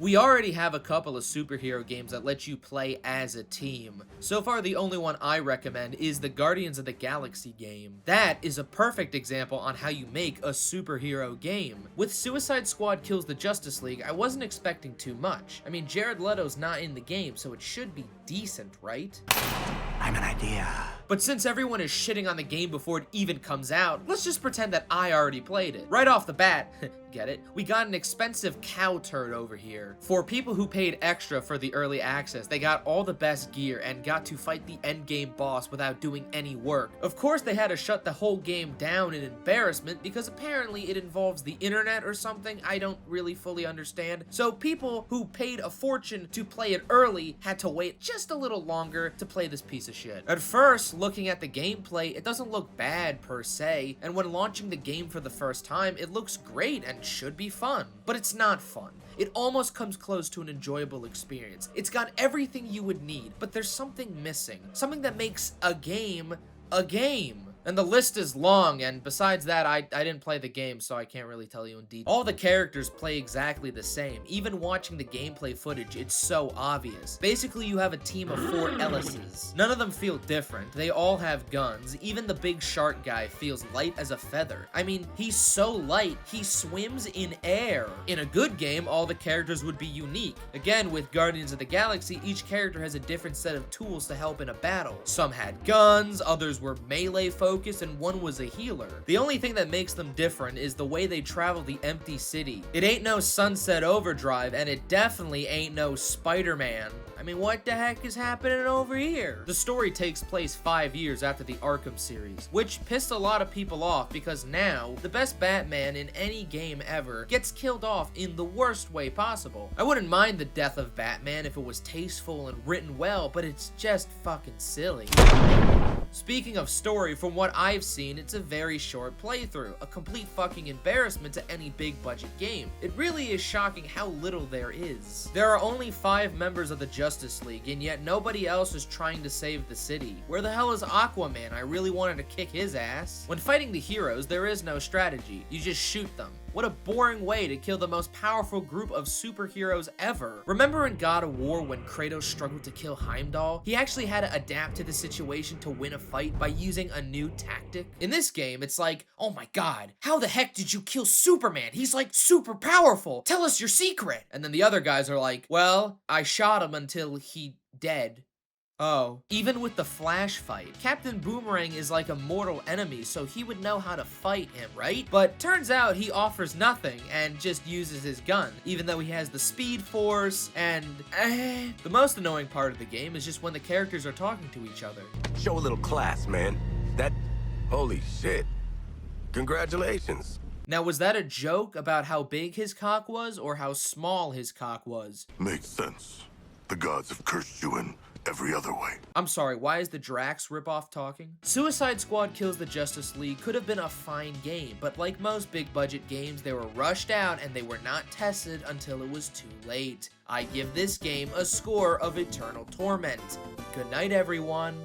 We already have a couple of superhero games that let you play as a team. So far, the only one I recommend is the Guardians of the Galaxy game. That is a perfect example on how you make a superhero game. With Suicide Squad Kills the Justice League, I wasn't expecting too much. I mean, Jared Leto's not in the game, so it should be decent, right? I'm an idea. But since everyone is shitting on the game before it even comes out, let's just pretend that I already played it. Right off the bat, get it? We got an expensive cow turd over here. For people who paid extra for the early access, they got all the best gear and got to fight the endgame boss without doing any work. Of course, they had to shut the whole game down in embarrassment because apparently it involves the internet or something I don't really fully understand. So people who paid a fortune to play it early had to wait just a little longer to play this piece of shit. At first, looking at the gameplay, it doesn't look bad per se, and when launching the game for the first time, it looks great and should be fun. But it's not fun. It almost comes close to an enjoyable experience. It's got everything you would need, but there's something missing. Something that makes a game a game. And the list is long, and besides that, I didn't play the game, so I can't really tell you in detail. All the characters play exactly the same. Even watching the gameplay footage, it's so obvious. Basically, you have a team of 4 Ellises. None of them feel different. They all have guns. Even the big shark guy feels light as a feather. I mean, he's so light, he swims in air. In a good game, all the characters would be unique. Again, with Guardians of the Galaxy, each character has a different set of tools to help in a battle. Some had guns, others were melee focused, and one was a healer. The only thing that makes them different is the way they travel the empty city. It ain't no Sunset Overdrive, and it definitely ain't no Spider-Man. I mean, what the heck is happening over here? The story takes place 5 years after the Arkham series, which pissed a lot of people off because now, the best Batman in any game ever gets killed off in the worst way possible. I wouldn't mind the death of Batman if it was tasteful and written well, but it's just fucking silly. Speaking of story, from what I've seen, it's a very short playthrough, a complete fucking embarrassment to any big budget game. It really is shocking how little there is. There are only 5 members of the Justice League, and yet nobody else is trying to save the city. Where the hell is Aquaman? I really wanted to kick his ass. When fighting the heroes, there is no strategy. You just shoot them. What a boring way to kill the most powerful group of superheroes ever. Remember in God of War when Kratos struggled to kill Heimdall? He actually had to adapt to the situation to win a fight by using a new tactic. In this game, it's like, oh my god, how the heck did you kill Superman? He's like super powerful. Tell us your secret. And then the other guys are like, well, I shot him until he dead. Oh. Even with the Flash fight, Captain Boomerang is like a mortal enemy, so he would know how to fight him, right? But turns out he offers nothing and just uses his gun, even though he has the Speed Force and the most annoying part of the game is just when the characters are talking to each other. Show a little class, man. Holy shit. Congratulations. Now, was that a joke about how big his cock was or how small his cock was? Makes sense. The gods have cursed you in every other way. I'm sorry, why is the Drax ripoff talking? Suicide Squad Kills the Justice League could have been a fine game, but like most big budget games, they were rushed out and they were not tested until it was too late. I give this game a score of eternal torment. Good night, everyone.